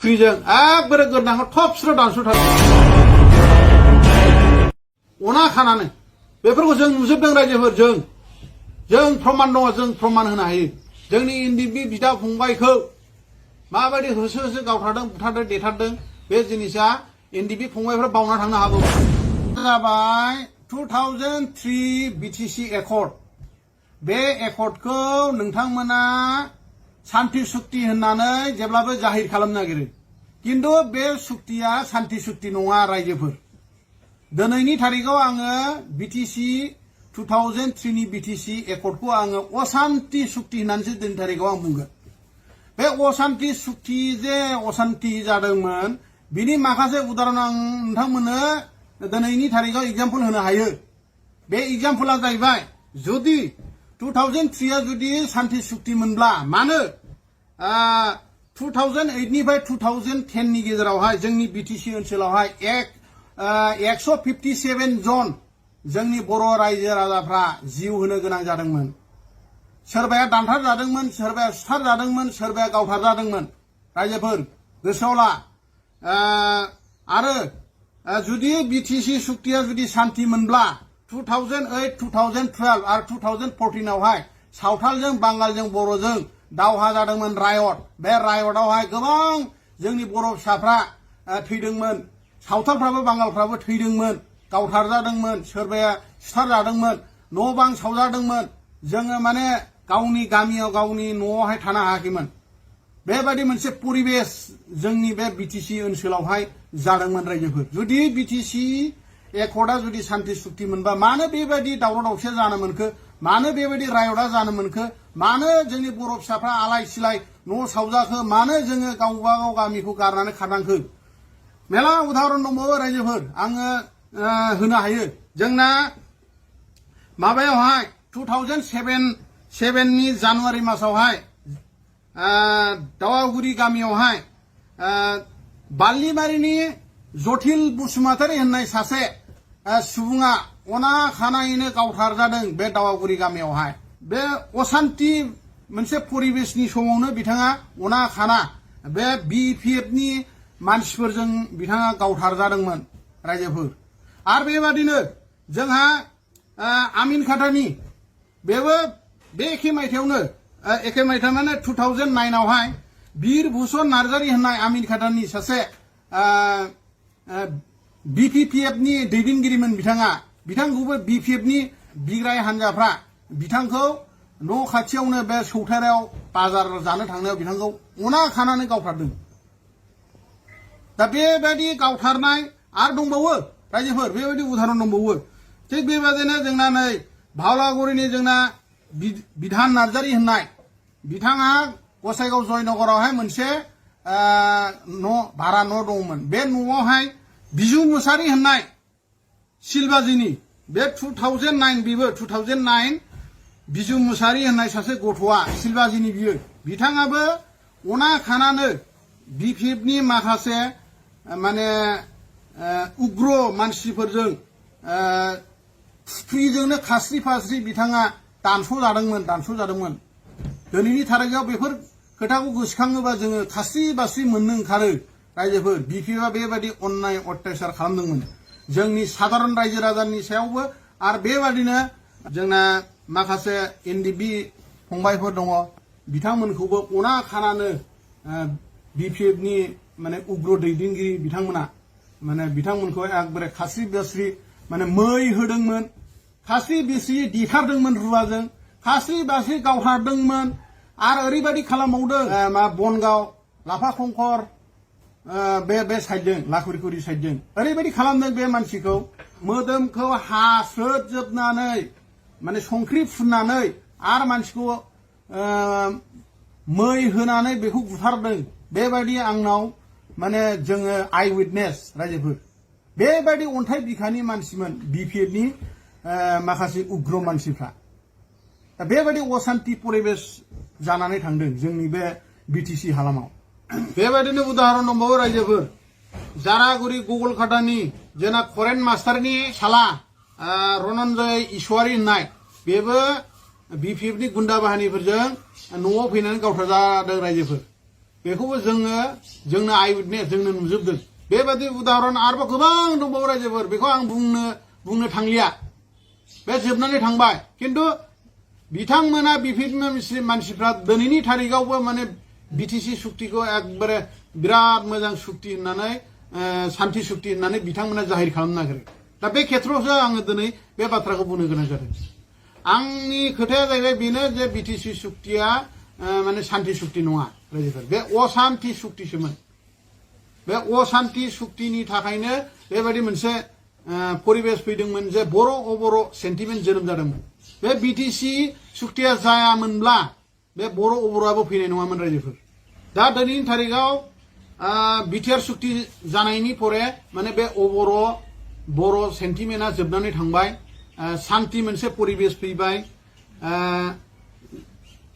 फ्रिजों एकबारे गोदनाखौ थबस्र' दानस'थारो अना खानानै बेफोरखौ जों नुजोबदों रायजोफोर जों प्रमान दङ जों प्रमान होनो हायो जोंनि इन्दिबि बिदा फंबायखौ माबायदि होसो होसो गावथारदों बुथारदों देथारदों बे जिनिसा इन्दिबि फंबायफ्रा बावना थांनो हागौ जाबाय 2003 बिटिसि एकर्ड बे एकर्डखौ नोंथांमोना शान्ति सुक्ति होननानै जेब्लाबो जाहिर खालामनो नागिरो किन्तु बे सुक्तिया शान्ति सुक्ति नङा रायजोफोर दिनैनि तारिखाव आङो बिटिसि 2003 नि बिटिसि एकर्डखौ आङो अशान्ति सुक्ति होननानैसो दिनैनि तारिखाव आं बुंगोन बे अशान्ति सुक्ति जे अशान्ति जादोंमोन बिनि माखासे उदाहरण आं नोंथांमोननो दिनैनि तारिखाव एग्जाम्पल होनो हायो बे एग्जाम्पला जाहैबाय जुदि 2003 जुदि शान्ति सुक्ति मोनब्ला मानो 2008 निफ्राय 2010 नि गेजेरावहाय जोंनि बिटिसि ओनसोलावहाय 157 जन जोंनि बर' रायजो राजाफ्रा जिउ होनो गोनां जादोंमोन सोरबाया दानथार जादोंमोन सोरबाया सुथार जादोंमोन सोरबाया गावथार जादोंमोन रायजोफोर गोसोआव ला आरो जुदि बिटिसि सुक्तिया जुदि शान्ति मोनब्ला 2008, 2012 आरो 2014 आवहाय सावथालजों बांगालजों बर'जों दावहा जादोंमोन रायट बे रायटआवहाय गोबां जोंनि बर' फिसाफ्रा थैदोंमोन सावथालफ्राबो बांगालफ्राबो थैदोंमोन गावथार जादोंमोन सोरबाया सुथार जादोंमोन न' बां सावजादोंमोन जोङो माने गावनि गामियाव गावनि न'आवहाय थानो हायाखैमोन बेबायदि मोनसे परिबेस जोंनि बे बिटिसि ओनसोलावहाय जादोंमोन रायजोफोर जुदि बिटिसि एकर्डा जुदि शान्ति सुक्ति मोनबा मानो बेबायदि दावराव दावसिया जानो मोनखो मानो बेबायदि रायटआ जानो मोनखो मानो जोंनि बर' फिसाफ्रा आलाय सिलाय न' सावजाखो मानो जोङो गावबा गाव गामिखौ गारनानै खारनांखो मेला उदाहरन दंबावो रायजोफोर आङो होनो हायो जोंना माबायावहाय 2007 नि जानुवारि मासावहाय दावागुरि गामियावहाय बाल्लिमारिनि जटिल बसुमतारी होननाय सासे सुबुङा अना खानायैनो गावथार जादों बे दावागुरि गामियावहाय बे अशान्ति मोनसे परिबेसनि समावनो बिथाङा अना खाना बे BPF नि मानसिफोरजों बिथाङा गावथार जादोंमोन रायजोफोर आरो बेबादिनो जोंहा आमिन खाटानि बेबो बे एखे मायथाइयावनो एखे मायथाइ माने 2009 आवहाय बीर भूषण नार्जारी होननाय आमिन खाटानि सासे BPPF नि दैदेनगिरिमोन बिथांखौबो BPF नि बिग्राय हान्जाफ्रा बिथांखौ न' खाथियावनो बे सौथारायाव बाजार जानो थांनायाव बिथांखौ अना खानानै गावथारदों दा बेबायदि गावथारनाय आरो दंबावो रायजोफोर बेबायदि उदाहरन दंबावो थिग बेबायदिनो जोंना नै भावलागुरिनि जोंना बिधान नार्जारी होननाय बिथाङा गसाइगाव जयनगरावहाय मोनसे भारा न' दंमोन बे न'आवहाय बिजु मुसारि होननाय सिलबाजिनि बे 2009 बेबो 2009 बिजु मुसारि होननाय सासे गथ'आ सिलबाजिनि बियो बिथाङाबो अना खानानै BPF नि माखासे माने उग्र मानसिफोरजों फ्रिजोंनो खास्रि फास्रि बिथाङा दानस'जादोंमोन दिनैनि थारिखाव बेफोर खोथाखौ गोसोखाङोबा जोङो खास्रि बास्रि मोननो ओंखारो रायजोफोर BPF आ बेबायदि अन्याय अत्याचार खालामदोंमोन जोंनि साधारन रायजो राजानि सायावबो आरो बेबादिनो जोंना माखासे NDB फंबायफोर दङ बिथांमोनखौबो अना खानानो BPF नि माने उग्र दैदेनगिरि बिथांमोना माने बिथांमोनखौ एकदबारे खास्रि बास्रि माने मै होदोंमोन खास्रि बास्रि देथारदोंमोन रुवाजों खास्रि बास्रि गावथारदोंमोन आरो ओरैबायदि खालामबावदों मा बनगाव लाफा खंखर बे साइडजों लाखुरिखुरि साइडजों ओरैबायदि खालामदों बे मानसिखौ मोदोमखौ हास्रोदजोबनानै माने संख्रि फुननानै आरो मानसिखौ मै होनानै बेखौ बुथारदों बेबायदि आंनाव माने जोङो आइ उइटनेस रायजोफोर बेबायदि अन्थाइ बिखानि मानसिमोन BPF नि माखासे उग्र मानसिफ्रा दा बेबायदि अशान्ति परिबेस जानानै थांदों जोंनि बे बिटिसि हालामाव बेबायदिनो उदाहरन दंबावो रायजोफोर जारागुरि गगलकाटानि जोंना फरेन मास्टारनि साला रनन्जय इसवारी होननाय बेबो BPF नि गुन्दा बाहिनीफोरजों न'आव फैनानै गावथार जादों रायजोफोर बेखौबो जोंनो आइ उइटनेस जोंनो नुजोबदों बेबादि उदाहरन आरोबाव गोबां दंबावो रायजोफोर बेखौ आं बुंनो थांलिया बे जोबनानै थांबाय खिन्थु बिथांमोना मानसिफ्रा दिनैनि थारिखावबो माने बिटिसि सुक्तिखौ एकबारे बिराद मोजां सुक्ति होननानै शान्ति सुक्ति होननानै बिथांमोना जाहिर खालामनो नागिरो दा बे खेथ्रआवसो आङो दिनै बे बाथ्राखौ बुंनो गोनां जादों आंनि खोथाया जाहैबाय बेनो जे बिटिसि सुक्तिया माने शान्ति सुक्ति नङा रायजोफोर बे अशान्ति सुक्तिसोमोन बे अशान्ति सुक्तिनि थाखायनो बेबायदि मोनसे परिबेस फैदोंमोन जे बर' सेन्टिमेन्ट जोनोम जादोंमोन बे बिटिसि सुक्तिया जायामोनब्ला बे बर'आबो फैनाय नङामोन रायजोफोर दा दिनैनि थारिखाव बिटिआर सुक्ति जानायनि परे माने बे बर' सेन्टिमेन्टआ जोबनानै थांबाय शान्ति मोनसे परिबेस फैबाय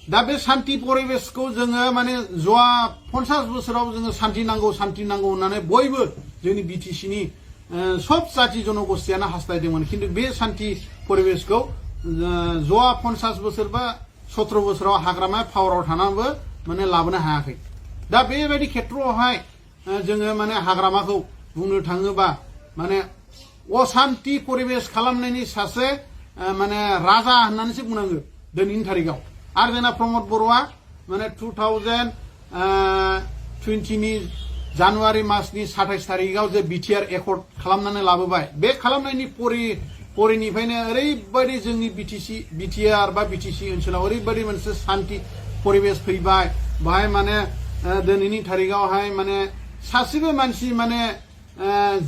दा बे शान्ति परिबेसखौ जोङो माने जवा 50 बोसोराव जोङो शान्ति नांगौ होननानै बयबो जोंनि बिटिसिनि सब जाति जनगोष्ठियानो हास्थायदोंमोन खिन्थु बे शान्ति परिबेसखौ जवा 50 बोसोर बा 17 बोसोराव हाग्रामा पावाराव थानानैबो माने लाबोनो हायाखै दा बेबायदि खेथ्रआवहाय जोङो माने हाग्रामाखौ बुंनो थाङोबा माने अशान्ति परिबेस खालामनायनि सासे माने राजा होननानैसो बुंनांगो दिनैनि थारिखाव आरो जोंना प्रमद बर'आ माने 2020 नि जानुवारि मासनि 27 तारिखाव जे बिटिआर एकर्ड खालामनानै लाबोबाय बे खालामनायनि परिनिफ्रायनो ओरैबायदि जोंनि बिटिआर बा बिटिसि ओनसोलाव ओरैबायदि मोनसे शान्ति परिबेस फैबाय बाहाय माने दिनैनि थारिखावहाय माने सासेबो मानसि माने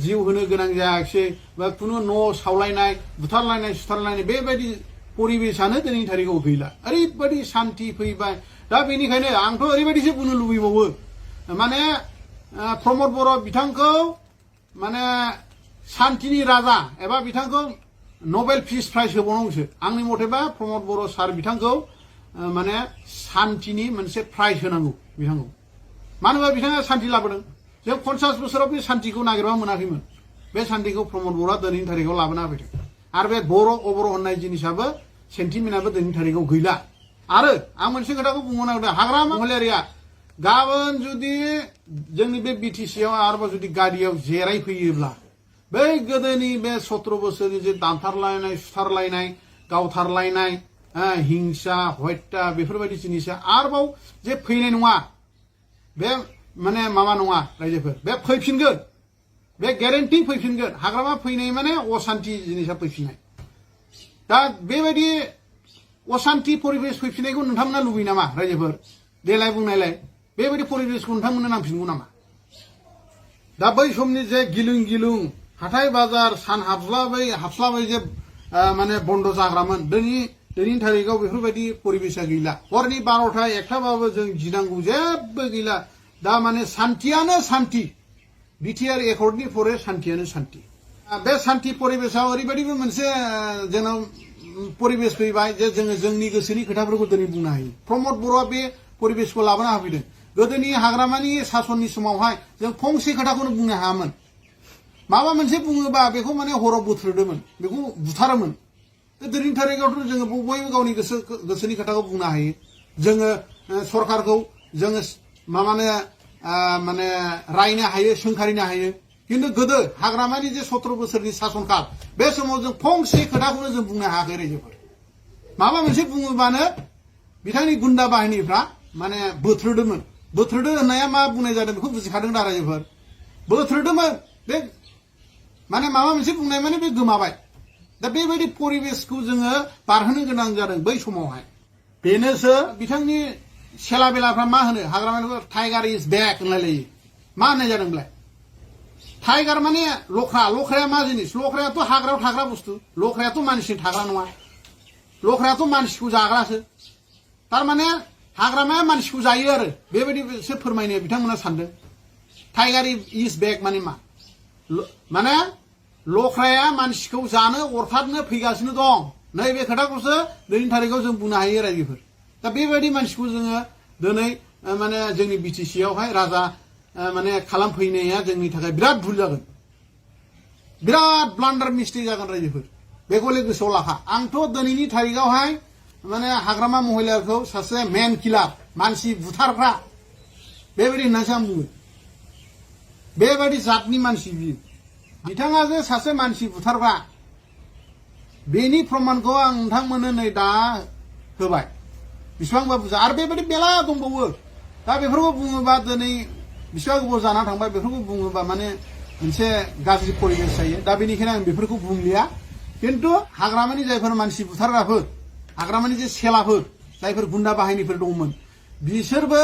जिउ होनो गोनां जायाखिसै बा खुनु न' सावलायनाय बुथारलायनाय सुथारलायनाय बेबायदि परिबेसानो दिनैनि थारिखाव गैला ओरैबायदि शान्ति फैबाय दा बेनिखायनो आंथ' ओरैबायदिसो बुंनो लुबैबावो माने प्रमद बर' बिथांखौ माने शान्तिनि राजा एबा बिथांखौ नबेल पिस प्राइज होबावनांगौसो आंनि मथेबा प्रमद बर' सार बिथांखौ माने शान्तिनि मोनसे प्राइज होनांगौ बिथांखौ मानो होनबा बिथाङा शान्ति लाबोदों जों 50 बोसोराव बे शान्तिखौ नागिरबा मोनाखैमोन बे शान्तिखौ प्रमद बर'आ दिनैनि थारिखाव लाबोना होफैदों आरो बे बर' होननाय जिनिसाबो सेन्टिमेन्टआबो दिनैनि थारिखाव गैला आरो आं मोनसे खोथाखौ बुंनो नागिरदों हाग्रामा महिलारिया गाबोन जुदि जोंनि बे बिटिसिआव आरोबाव जुदि गारियाव जिरायफैयोब्ला बै गोदोनि बे 17 बोसोरनि जे दानथारलायनाय सुथारलायनाय गावथारलायनाय हिंसा हत्या बेफोरबायदि जिनिसा आरोबाव जे फैनाय नङा बे माने माबा नङा रायजोफोर बे फैफिनगोन बे ग्यारेन्टि फैफिनगोन हाग्रामा फैनाय माने अशान्ति जिनिसा फैफिननाय दा बेबायदि अशान्ति परिबेस फैफिननायखौ नोंथांमोना लुबैयो नामा रायजोफोर देलाय बुंनायलाय बेबायदि परिबेसखौ नोंथांमोननो नांफिनगौ नामा दा बै समनि जे गिलुं हाथाय बाजार सान हाबस्लाबै जे माने बन्द जाग्रामोन दिनैनि थारिखाव बेफोरबायदि परिबेसा गैला हरनि 12टा 1टाबाबो जों गिनांगौ जेबो गैला दा माने शान्तियानो शान्ति बिटिआर एकर्डनि परे शान्तियानो शान्ति बे शान्ति परिबेसाव ओरैबायदिबो मोनसे जोंनाव परिबेस फैबाय जे जोङो जोंनि गोसोनि खोथाफोरखौ दिनै बुंनो हायो प्रमद बर'आ बे परिबेसखौ लाबोना होफैदों गोदोनि हाग्रामानि सासननि समावहाय जों फंसे खोथाखौनो बुंनो हायामोन माबा मोनसे बुङोबा बेखौ माने हराव बोथ्रोदोंमोन बेखौ बुथारोमोन दिनैनि थारिखावथ' जोङो बयबो गावनि गोसोनि खोथाखौ बुंनो हायो जोङो सरकारखौ जोङो माने रायनो हायो सोंखारिनो हायो खिन्थु गोदो हाग्रामानि जे 17 बोसोरनि सासनकाल बे समाव जों फंसे खोथाखौनो जों बुंनो हायाखै रायजोफोर माबा मोनसे बुङोबानो बिथांनि गुन्दा बाहिनीफ्रा माने बोथ्रोदोंमोन बोथ्रोदो होननाया मा बुंनाय जादों बेखौ बुजिखादों दा रायजोफोर बोथ्रोदोंमोन बे माने माबा मोनसे बुंनाय माने बे गोमाबाय दा बेबायदि परिबेसखौ जोङो बारहोनो गोनां जादों बै समावहाय बेनोसो बिथांनि सेला बेलाफ्रा मा होनो हाग्रामानिखौ टाइगार इज बेक होनलायलायो मा होननाय जादोंब्लाय टाइगार माने लख्राया मा जिनिस लख्रायाथ' हाग्रायाव थाग्रा बुस्थु लख्रायाथ' मानसिनि थाग्रा नङा लख्रायाथ' मानसिखौ जाग्रासो थारमाने हाग्रामाया मानसिखौ जायो आरो बेबायदिसो फोरमायनो बिथांमोना सानदों टाइगार इज बेक माने मा माने लख्राया मानसिखौ जानो अरथारनो फैगासिनो दं नैबे खोथाखौसो दिनैनि थारिखाव जों बुंनो हायो रायजोफोर दा बेबायदि मानसिखौ जोङो दिनै माने जोंनि बिटिसिआवहाय राजा माने खालामफैनाया जोंनि थाखाय बिराद भुल जागोन बिराद ब्लान्डार मिस्टेक जागोन रायजोफोर बेखौ गोसोआव लाखा आंथ' दिनैनि थारिखावहाय माने हाग्रामा महिलाखौ सासे मेन किलार मानसि बुथारग्रा बेबायदि होननासो आं बुङो बेबायदि जातनि मानसि बियो बिथाङा जे सासे मानसि बुथारग्रा बेनि प्रमाणखौ आं नोंथांमोननो नै दा होबाय बेसेबांबा बुरजा आरो बेबायदि मेला दंबावो दा बेफोरखौ बुङोबा दिनै बेसेबां गोबाव जाना थांबाय बेफोरखौ बुङोबा माने मोनसे गाज्रि परिबेस जायो दा बेनिखायनो आं बेफोरखौ बुंलिया खिन्थु हाग्रामानि जायफोर मानसि बुथारग्राफोर हाग्रामानि जे सेलाफोर जायफोर गुन्दा बाहायनायफोर दंमोन बिसोरबो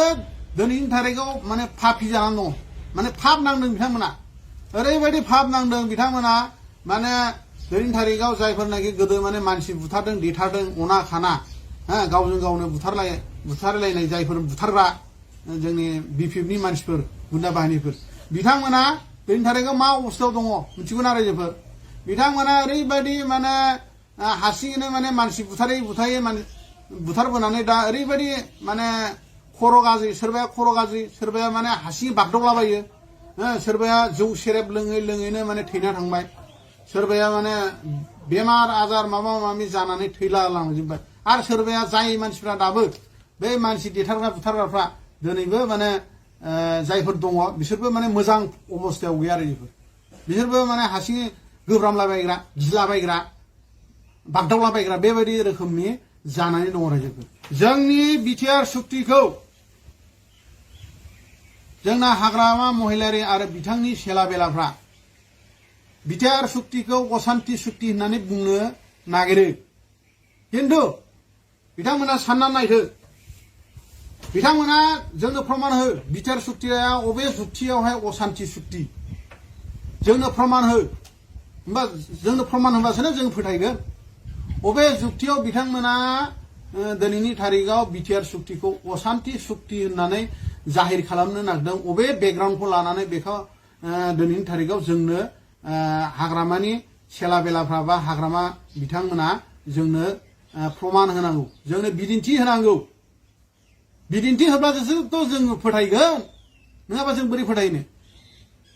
दिनैनि थारिखआव माने फाफि जानानै दं माने फाप नांदों बिथांमोना ओरैबायदि फाप नांदों बिथांमोना माने दिनैनि थारिखआव जायफोरनाखि गोदो माने मानसि बुथारदों देथारदों अना खाना गावजों गावनो बुथारलायनाय जायफोर बुथारग्रा जोंनि बिपिएफनि मानसिफोर गुन्दा बाहिनीफोर बिथांमोना दिनैनि थारिखआव मा अबस्थायाव दङ मिथिगौ ना रायजोफोर बिथांमोना ओरैबायदि माने हारसिङैनो माने मानसि बुथारै माने बुथारबोनानै दा ओरैबायदि माने खर' गाज्रि सोरबाया खर' गाज्रि सोरबाया माने हारसिङै बागदावलाबायो सोरबाया जौ सेरेब लोङैनो माने थैना थांबाय सोरबाया माने बेमार आजार माबा माबि जानानै थैलालांजोब्बाय आरो सोरबाया जाय मानसिफ्रा दाबो बे मानसि देथारग्रा बुथारग्राफ्रा दिनैबो माने जायफोर दङ बिसोरबो माने मोजां अबस्थायाव गैया आरो बिसोरबो माने हारसिङै गोब्रामलाबायग्रा गिलाबायग्रा बागदावलाबायग्रा बेबायदि रोखोमनि जानानै दङ रायजोफोर जोंनि बिटिआर सुक्तिखौ जोंना हाग्रामा महिलारि आरो बिथांनि सेला बेलाफ्रा बिटिआर सुक्तिखौ असान्ति सुक्ति होननानै बुंनो नागिरो खिन्थु बिथांमोना साननानै नायदो बिथांमोना जोंनो प्रमाण हो बिटिआर सुक्तिया अबे जुक्तियावहाय असान्ति सुक्ति जोंनो प्रमाण हो होमबा जोंनो प्रमाण होबासो जों फोथायगोन अबे जुक्तियाव बिथांमोना दिनैनि थारिखआव बिटिआर सुक्तिखौ असान्ति सुक्ति होननानै जाहिर खालामनो नागिरदों अबे बेकग्राउन्डखौ लानानै बेखौ दिनैनि थारिखआव जोंनो हाग्रामानि सेला बेलाफ्रा बा हाग्रामा बिथांमोना जोंनो प्रमाण होनांगौ जोंनो बिदिन्थि होनांगौ बिदिन्थि होब्लासोथ' जों फोथायगोन नङाबा जों बोरै फोथायनो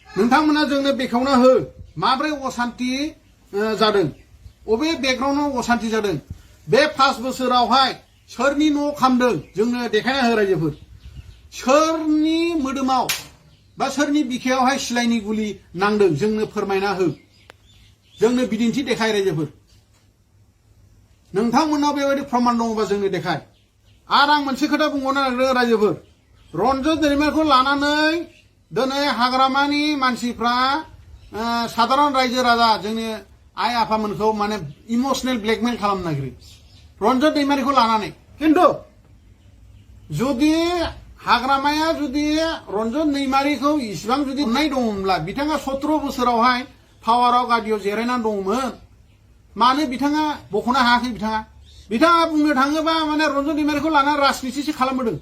नोंथांमोना जोंनो बेखेवना हो माब्रै असान्ति जादों अबे बेकग्राउन्डआव असान्ति जादों बे 5 बोसोरावहाय सोरनि न' खामदों जोंनो देखायना हो रायजोफोर सोरनि मोदोमाव बा सोरनि बिखायावहाय सिलाइनि गुलि नांदों जोंनो फोरमायना हो जोंनो बिदिन्थि देखाय रायजोफोर नोंथांमोनाव बेबायदि प्रमाण दङबा जोंनो देखाय आरो आं मोनसे खोथा बुंबावनो नागिरदों रायजोफोर रन्जन दैमारिखौ लानानै दिनै हाग्रामानि मानसिफ्रा साधारन रायजो राजा जोंनि आइ आफामोनखौ माने इमोशनेल ब्लेकमेल खालामनो नागिरो रन्जन दैमारिखौ लानानै खिन्थु जुदि हाग्रामाया जुदि रन्जन दैमारिखौ इसिबां जुदि अननाय दङमोनब्ला बिथाङा 17 बोसोरावहाय पावाराव गादियाव जिरायनानै दङमोन मानो बिथाङा बख'नो हायाखै बिथाङा बुंनो थाङोबा माने रन्जन दैमारिखौ लानानै राजनितिसो खालामबोदों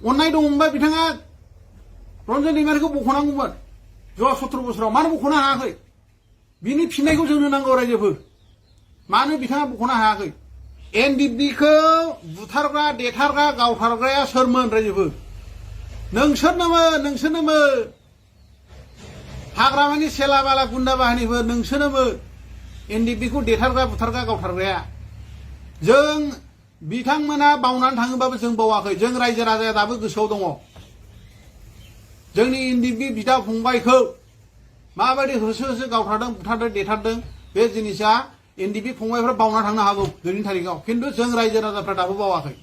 अननाय दङमोनबा बिथाङा रन्जन दैमारिखौ बख'नांगौमोन 17 बोसोराव मानो बख'नो हायाखै बिनि फिननायखौ जोंनो नांगौ रायजोफोर मानो बिथाङा बख'नो हायाखै एनडिएफबिखौ बुथारग्रा देथारग्रा गावथारग्राया सोरमोन रायजोफोर नोंसोरनोमोन हाग्रामानि सेला बाला गुन्दा बाहिनीफोर नोंसोरनोमोन एनडिएफबिखौ देथारग्रा बुथारग्रा गावथारग्राया जों बिथांमोना बावनानै थाङोबाबो जों बावाखै जों रायजो राजाया दाबो गोसोआव दङ जोंनि एनडिएफबि बिदा फंबायखौ माबायदि होसो गावथारदों बुथारदों देथारदों बे जिनिसा एनडिएफबि फंबायफ्रा बावना थांनो हागौ दिनैनि थारिखआव खिन्थु जों रायजो राजाफ्रा दाबो बावाखै